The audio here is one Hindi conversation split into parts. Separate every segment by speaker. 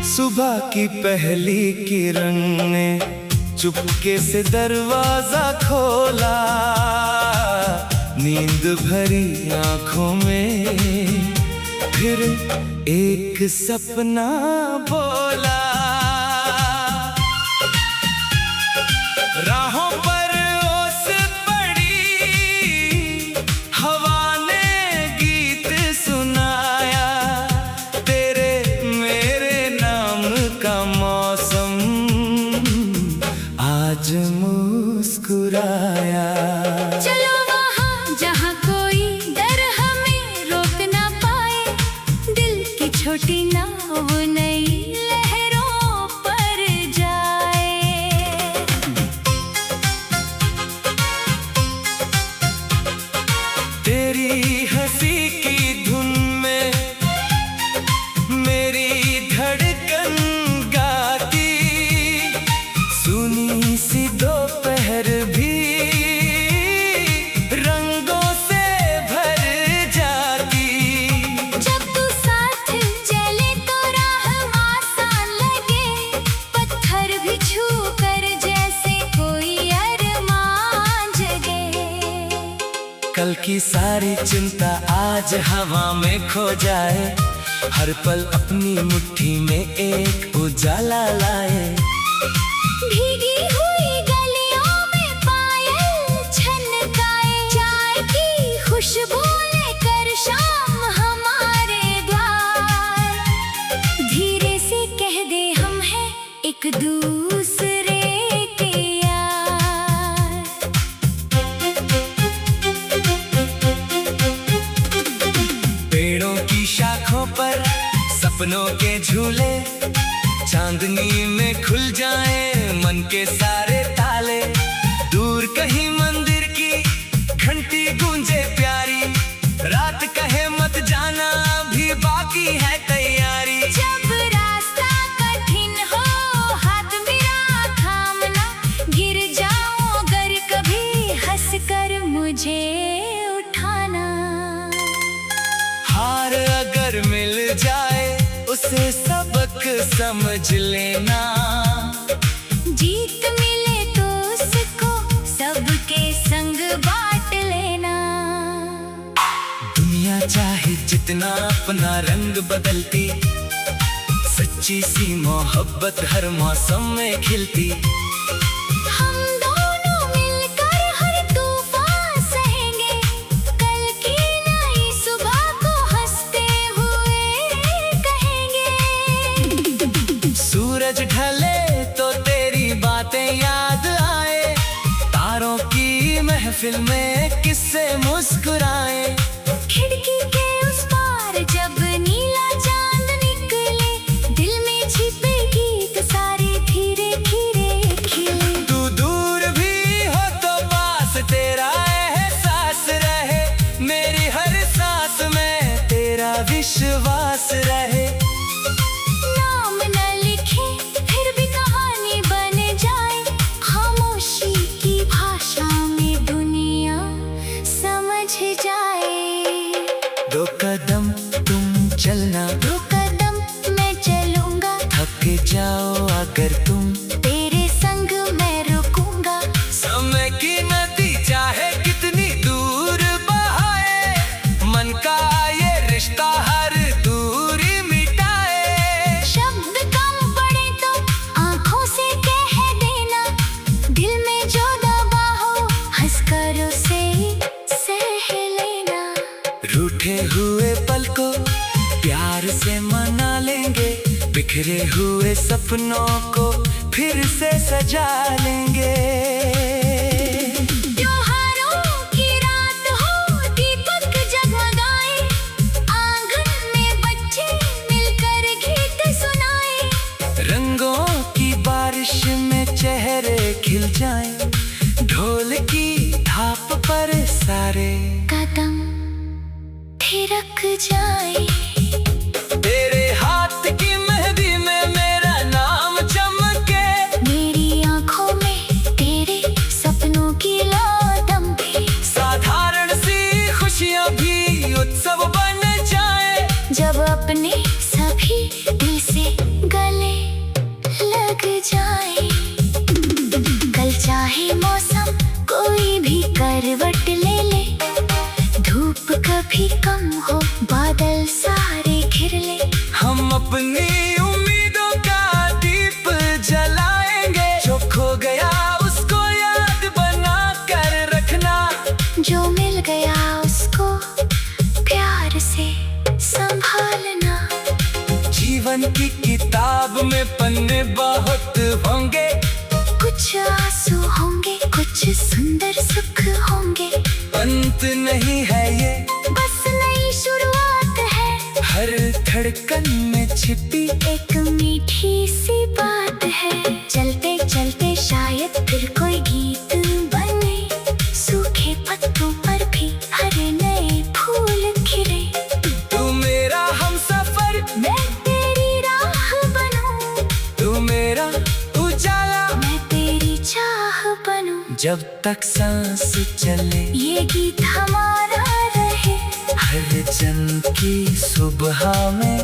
Speaker 1: सुबह की पहली किरण ने चुपके से दरवाजा खोला, नींद भरी आंखों में फिर एक सपना बोला। राहों पर ओस पड़ी, हवा ने गीत सुनाया, तेरे मेरे नाम का मौसम आज मुस्कुराया।
Speaker 2: चलो वहाँ जहाँ कोई डर हमें रोक ना पाए, दिल की छोटी नाव नई लहरों पर जाए।
Speaker 1: तेरी हंसी की धुन में मेरी धड़कन गाती, सुनी सी दोपहर भी रंगों से भर जाती।
Speaker 2: जब तू साथ चले तो राह आसान लगे, पत्थर भी छू कर जैसे कोई अरमान जगे।
Speaker 1: कल की सारी चिंता आज हवा में खो जाए, हर पल अपनी मुट्ठी में एक उजाला लाए।
Speaker 2: भीगी हुई गलियों में पायल छनकाए, चाय की खुशबू लेकर शाम हमारे द्वार। धीरे से कह दे हम हैं एक दूसरे के यार।
Speaker 1: पेड़ों की शाखों पर सपनों के झूले, चांदनी में खुल जाएं मन के सारे ताले। दूर कहीं मंदिर की घंटी गूंजे प्यारी, रात कहे मत जाना अभी बाकी है तैयारी।
Speaker 2: जब रास्ता कठिन हो हाथ मेरा थामना, गिर जाऊं अगर कभी हंस कर मुझे उठाना।
Speaker 1: हार अगर मिल जाए उसे सबक समझ लेना,
Speaker 2: जीत मिले तो उसको सबके संग बांट लेना।
Speaker 1: दुनिया चाहे जितना अपना रंग बदलती, सच्ची सी मोहब्बत हर मौसम में खिलती।
Speaker 2: हम दोनों मिलकर हर तूफान सहेंगे, कल की नई सुबह को हंसते हुए कहेंगे।
Speaker 1: सूरज ढले तो तेरी बातें याद आए, तारों की महफिल में किस्से मुस्कुराए।
Speaker 2: खिड़की के उस पार जब नीला चांद निकले, दिल में छिपे गीत सारे धीरे धीरे खिले।
Speaker 1: तू दूर भी हो तो पास तेरा एहसास रहे, मेरी हर सांस में तेरा विश्वास रहे।
Speaker 2: नाम न लिखे फिर भी कहानी बन जाए, खामोशी की भाषा में दुनिया समझ जाए।
Speaker 1: दो कदम तुम चलना,
Speaker 2: दो कदम मैं चलूंगा,
Speaker 1: थक जाओ अगर तुम,
Speaker 2: तेरे संग मैं रुकूंगा।
Speaker 1: समय की नदी चाहे कितनी दूर बहाए, मन का ये रिश्ता हर दूरी मिटाए।
Speaker 2: शब्द कम पड़े तो आंखों से कह देना, दिल में जो दबा हो हंसकर उसे सह लेना।
Speaker 1: रूठे हुए पल को प्यार से मना लेंगे, बिखरे हुए सपनों को फिर से सजा लेंगे।
Speaker 2: त्योहारों की रात हो दीपक जगमगाए, आंगन में बच्चे मिलकर गीत सुनाए।
Speaker 1: रंगों की बारिश में चेहरे खिल जाएं, ढोल की थाप पर सारे
Speaker 2: कदम थिरक जाए।
Speaker 1: तेरे हाथ की मेहंदी में मेरा नाम चमके,
Speaker 2: मेरी आंखों में तेरे सपनों की लौ दमके।
Speaker 1: साधारण सी खुशियाँ भी उत्सव बन जाए,
Speaker 2: जब अपने सभी दिल से गले
Speaker 1: अपनी उम्मीदों का दीप जलाएंगे। जो खो गया उसको याद बना कर रखना,
Speaker 2: जो मिल गया उसको प्यार से संभालना।
Speaker 1: जीवन की किताब में पन्ने बहुत होंगे,
Speaker 2: कुछ आंसू होंगे, कुछ सुंदर सुख होंगे।
Speaker 1: अंत नहीं है ये,
Speaker 2: बस नई शुरुआत है।
Speaker 1: हर धड़कन में छिपी
Speaker 2: एक मीठी सी बात है। चलते चलते शायद फिर कोई गीत बने, सूखे पत्तों पर भी हरे नए फूल खिले।
Speaker 1: तू मेरा हमसफर,
Speaker 2: मैं तेरी राह बनूं,
Speaker 1: तू मेरा उजाला,
Speaker 2: मैं तेरी चाह बनूं।
Speaker 1: जब तक सांस चले
Speaker 2: ये गीत हमारा रहे,
Speaker 1: हर जन्म की सुबह में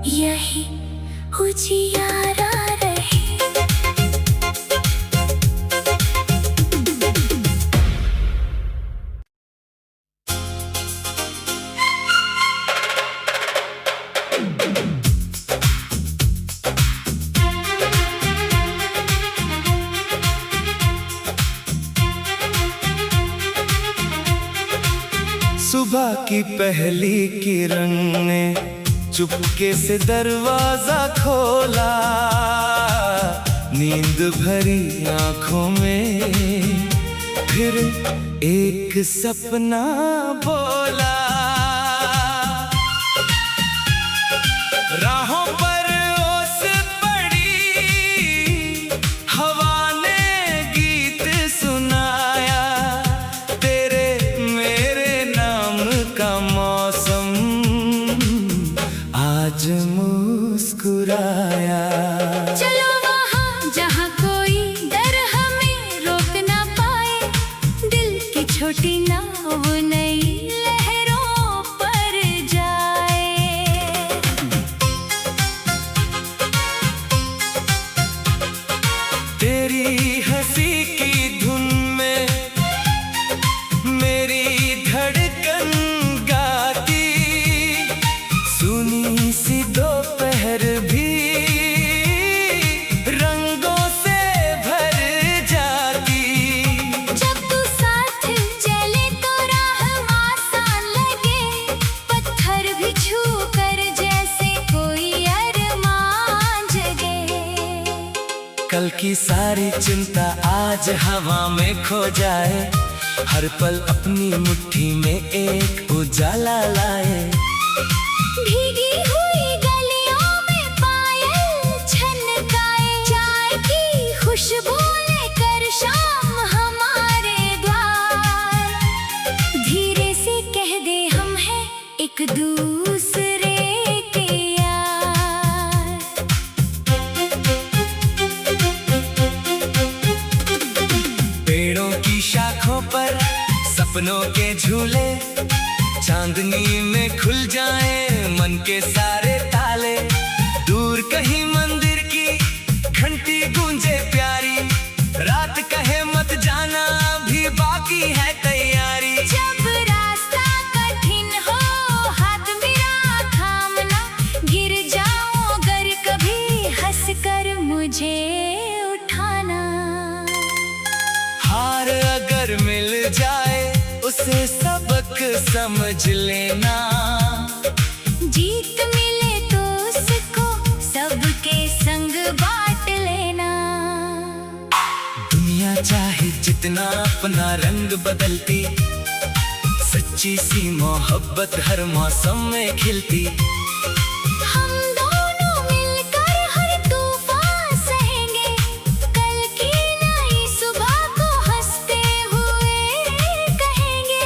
Speaker 2: यही उजियारा रहे।
Speaker 1: सुबह की पहली किरण ने चुपके से दरवाजा खोला, नींद भरी आंखों में फिर एक सपना बोला। राहों पर ओस पड़ी, हवा ने गीत सुनाया, तेरे मेरे नाम का मौसम आज मुस्कुराया।
Speaker 2: चलो वहाँ जहाँ कोई डर हमें रोक ना पाए, दिल की छोटी नाव नई लहरों पर जाए।
Speaker 1: तेरी हंसी की धुन में मेरी धड़कन गाती, सुनी सी दोपहर भी रंगों से भर जाती।
Speaker 2: जब तू साथ चले तो राह आसान लगे, पत्थर भी छू कर जैसे कोई अरमान जगे।
Speaker 1: कल की सारी चिंता आज हवा में खो जाए, हर पल अपनी मुट्ठी में एक उजाला लाए।
Speaker 2: भीगी हुई गलियों में पायल छनकाए, चाय की खुशबू लेकर शाम हमारे द्वार। धीरे से कह दे हम हैं एक दूसरे के यार।
Speaker 1: पेड़ों की शाखों पर सपनों के झूले, चांदनी में खुल जाए मन के सारे ताले। दूर कहीं मंदिर की घंटी गूंजे प्यारी, रात कहे मत जाना भी बाकी है तैयारी।
Speaker 2: जब रास्ता कठिन हो हाथ मेरा थामना, गिर जाऊं अगर कभी हंस कर मुझे उठाना।
Speaker 1: हार अगर मिल जाए उसे सबक समझ लेना,
Speaker 2: जीत मिले तो उसको सबके संग बांट लेना।
Speaker 1: दुनिया चाहे जितना अपना रंग बदलती, सच्ची सी मोहब्बत हर मौसम में खिलती।
Speaker 2: हम दोनों मिलकर हर तूफान सहेंगे, कल की नई सुबह को हंसते हुए कहेंगे।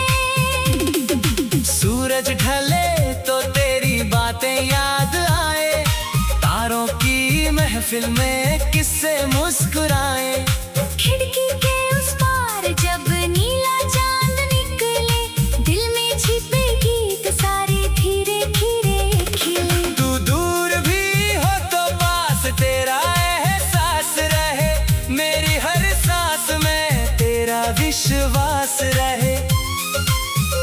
Speaker 1: सूरज ढले तो तेरी बातें याद आए, तारों की महफिल में किस्से मुस्कुराए।
Speaker 2: खिड़की के उस पार जब नीला चांद निकले, दिल में छिपे गीत सारे धीरे धीरे खिले।
Speaker 1: तू दूर भी हो तो पास तेरा एहसास रहे, मेरी हर सांस में तेरा विश्वास रहे।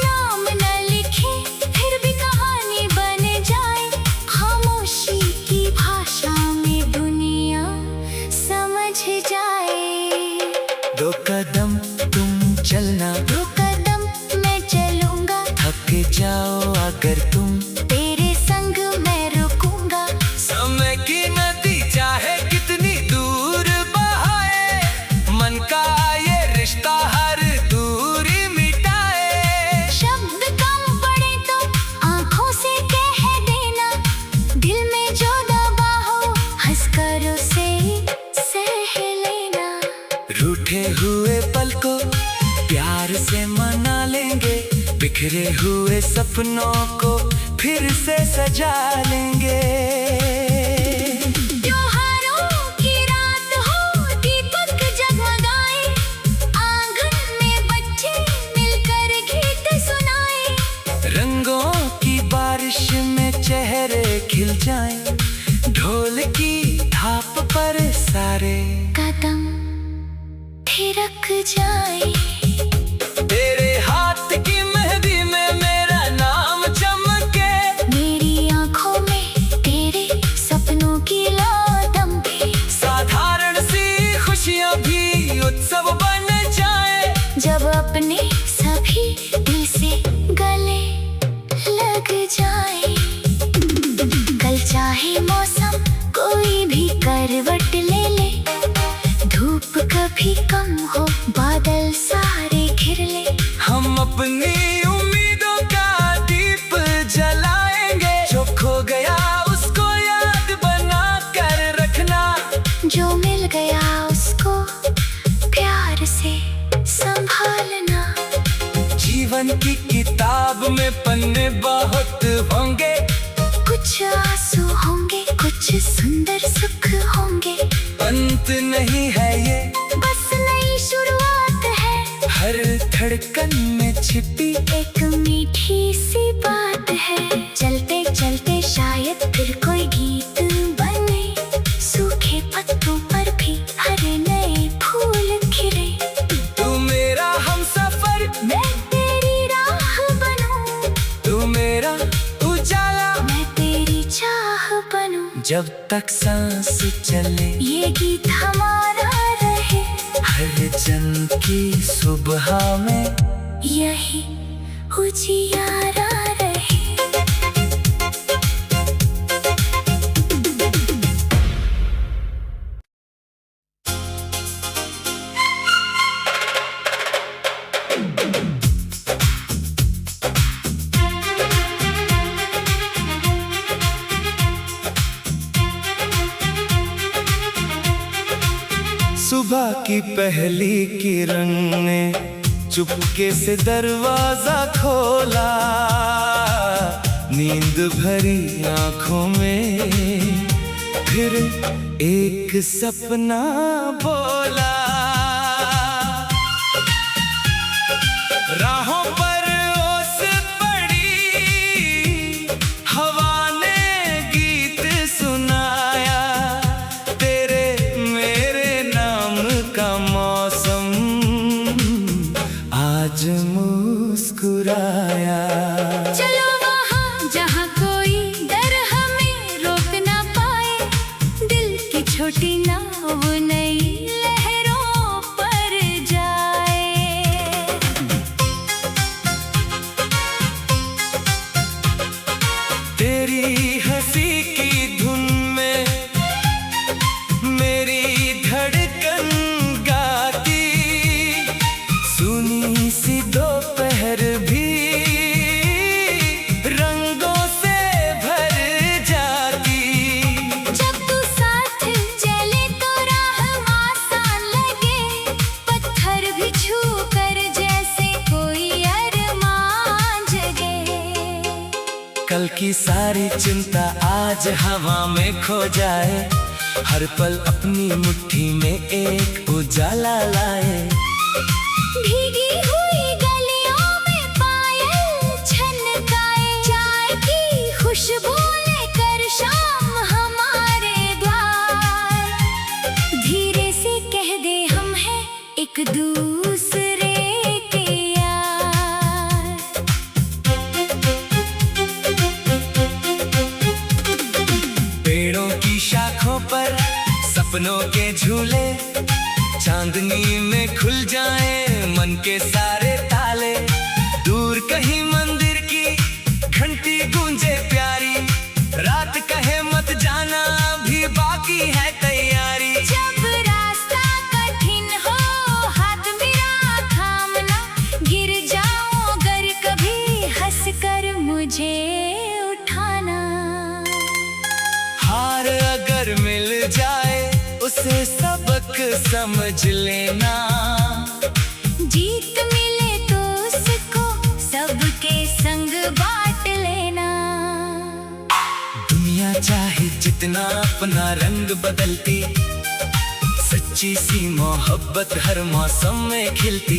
Speaker 2: नाम न लिखे फिर भी कहानी बन जाए, खामोशी की
Speaker 1: बिखरे हुए सपनों को फिर से सजा लेंगे।
Speaker 2: त्योहारों की रात हो, दीपक जगमगाए, आंगन में बच्चे मिलकर गीत सुनाए।
Speaker 1: रंगों की बारिश में चेहरे खिल जाएं, ढोल की थाप पर सारे
Speaker 2: कदम थिरक जाए।
Speaker 1: तेरे हाथ की मेहंदी में मेरा नाम चमके,
Speaker 2: मेरी आंखों में तेरे सपनों की लौ दमके।
Speaker 1: साधारण सी खुशियां भी उत्सव बन जाए,
Speaker 2: जब अपने सभी दिल से गले लग जाए। कल चाहे मौसम कोई भी करवट ले ले, धूप कभी कम हो, बादल सारे घिर ले।
Speaker 1: हम अपनी उम्मीदों का दीप जलाएंगे। जो खो गया उसको याद बना कर रखना,
Speaker 2: जो मिल गया उसको प्यार से संभालना।
Speaker 1: जीवन की किताब में पन्ने बहुत होंगे,
Speaker 2: कुछ आंसू होंगे, कुछ सुंदर सुख होंगे।
Speaker 1: अंत नहीं है ये,
Speaker 2: बस नई शुरुआत है।
Speaker 1: हर धड़कन में छिपी
Speaker 2: एक मीठी सी बात है। चलते चलते शायद फिर कोई गीत बने, सूखे पत्तों पर भी हरे नए फूल खिले।
Speaker 1: तू मेरा हमसफर,
Speaker 2: मैं तेरी राह बनूं,
Speaker 1: तू मेरा उजाला,
Speaker 2: मैं तेरी चाह बनूं।
Speaker 1: जब तक सांस चले
Speaker 2: ये गीत हमारा रहे,
Speaker 1: हर जन्म की सुबह में
Speaker 2: यही उजियारा रहे।
Speaker 1: सुबह की पहली किरण ने चुपके से दरवाजा खोला, नींद भरी आंखों में फिर एक सपना बोला। राहों पर ओस पड़ी, हवा ने गीत सुनाया, तेरे मेरे नाम का मौसम आज मुस्कुराया।
Speaker 2: चलो वहाँ जहाँ कोई डर हमें रोक ना पाए, दिल की छोटी नाव नई लहरों पर जाए।
Speaker 1: तेरी हंसी की धुन में मेरी धड़कन गाती, सुनी सी दोपहर भी रंगों से भर जाती।
Speaker 2: जब तू साथ चले तो राह आसान लगे, पत्थर भी छू कर जैसे कोई अरमान जगे।
Speaker 1: कल की सारी चिंता आज हवा में खो जाए, हर पल अपनी मुट्ठी में एक उजाला लाए।
Speaker 2: भीगी हुई गलियों में पायल छनकाए, चाय की खुशबू लेकर शाम हमारे द्वार। धीरे से कह दे हम हैं एक दूसरे के यार।
Speaker 1: पेड़ों की शाखों पर सपनों के झूले, चांदनी में खुल जाए मन के सारे ताले। दूर कहीं मंदिर की घंटी गूंजे प्यारी, रात कहे मत जाना भी बाकी है तैयारी।
Speaker 2: जब रास्ता कठिन हो हाथ मेरा थामना, गिर जाऊं अगर कभी हंस कर मुझे उठाना।
Speaker 1: हार अगर मिल जाए उसे सबक समझ लेना,
Speaker 2: जीत मिले तो उसको सबके
Speaker 1: कितना अपना रंग बदलती, सच्ची सी मोहब्बत हर मौसम में खिलती।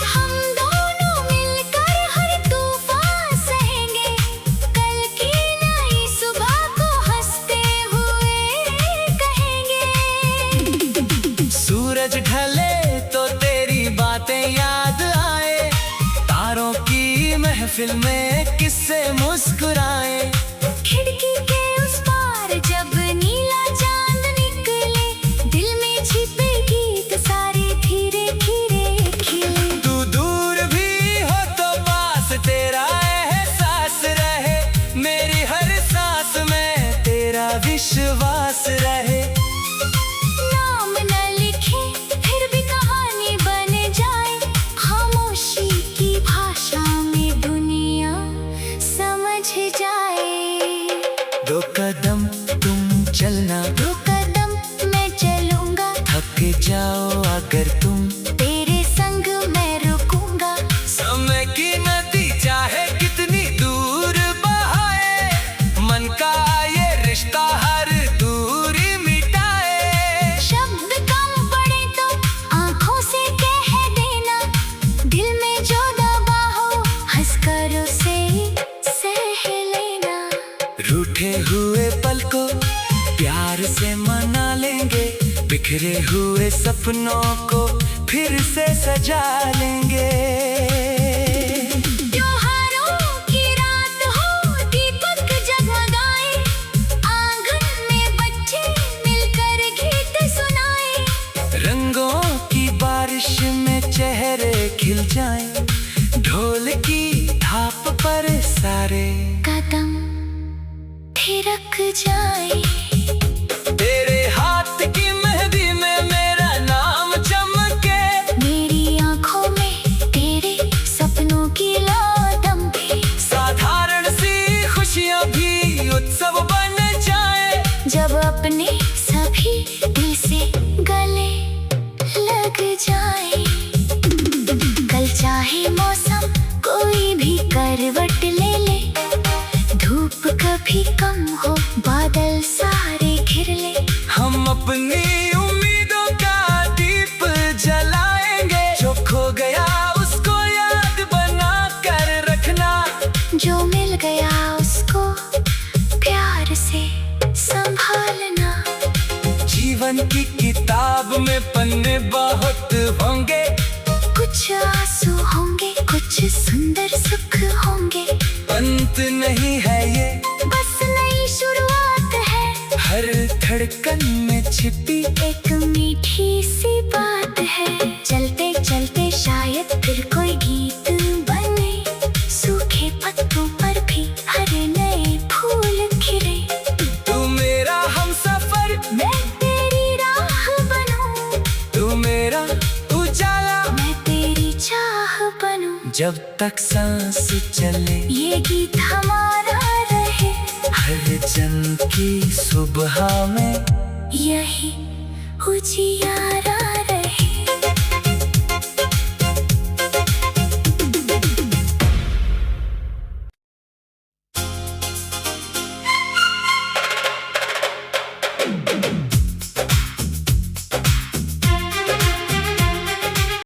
Speaker 2: हम दोनों मिलकर हर तूफान सहेंगे, कल की नई सुबह को हंसते हुए कहेंगे।
Speaker 1: सूरज ढले तो तेरी बातें याद आए, तारों की महफिल में किस्से मुस्कुराए।
Speaker 2: खिड़की के उस पार जब नीला चांद निकले, दिल में छिपे गीत सारे धीरे धीरे खिले।
Speaker 1: तू दूर भी हो तो पास तेरा एहसास रहे, मेरी हर सांस में तेरा विश्वास रहे।
Speaker 2: नाम न लिखे फिर भी कहानी बन जाए, खामोशी की भाषा में दुनिया समझ जाए।
Speaker 1: दो कदम तुम चलना,
Speaker 2: दो कदम मैं चलूंगा,
Speaker 1: थक जाओ अगर तुम,
Speaker 2: तेरे संग मैं रुकूंगा।
Speaker 1: समय की नदी चाहे कितनी दूर बहाए, मन का ये रिश्ता हर दूरी मिटाए।
Speaker 2: शब्द कम पड़े तो आंखों से कह देना, दिल में जो दबा हो हंसकर उसे सह लेना।
Speaker 1: रूठे हुए पल को प्यार से मना लेंगे, बिखरे हुए सपनों को फिर से सजा लेंगे।
Speaker 2: त्योहारों की रात हो, दीपक जगमगाए, आंगन में बच्चे मिलकर गीत सुनाए।
Speaker 1: रंगों की बारिश में चेहरे खिल जाएं, ढोल की थाप पर सारे
Speaker 2: कदम थिरक जाए।
Speaker 1: तेरे हाथ की मेहंदी में मेरा नाम चमके,
Speaker 2: मेरी आंखों में तेरे सपनों की लौटम के।
Speaker 1: साधारण सी खुशियां भी उत्सव बन जाए,
Speaker 2: जब अपने सभी दिल से गले लग जाए। कल चाहे मौसम कोई भी करवट ले ले, धूप कभी कम हो बादल सारे घिर ले।
Speaker 1: हम अपनी उम्मीदों का दीप जलाएंगे, जो खो गया उसको याद बना कर रखना।
Speaker 2: जो मिल गया उसको प्यार से संभालना।
Speaker 1: जीवन की किताब में पन्ने बहुत होंगे,
Speaker 2: कुछ आंसू होंगे, कुछ सुंदर सुख होंगे।
Speaker 1: अंत नहीं है ये,
Speaker 2: बस नई शुरुआत है,
Speaker 1: हर धड़कन में छिपी
Speaker 2: एक मीठी सी बात है। चलते चलते शायद फिर कोई गीत बने, सूखे पत्तों पर भी हरे नए फूल खिले।
Speaker 1: तू मेरा हमसफर,
Speaker 2: मैं तेरी राह बनूं,
Speaker 1: तू मेरा उजाला,
Speaker 2: मैं तेरी चाह बनूं।
Speaker 1: जब तक सांस चले
Speaker 2: ये गीत हमारा रहे,
Speaker 1: हर जन्म की सुबह में
Speaker 2: यही उजियारा रहे।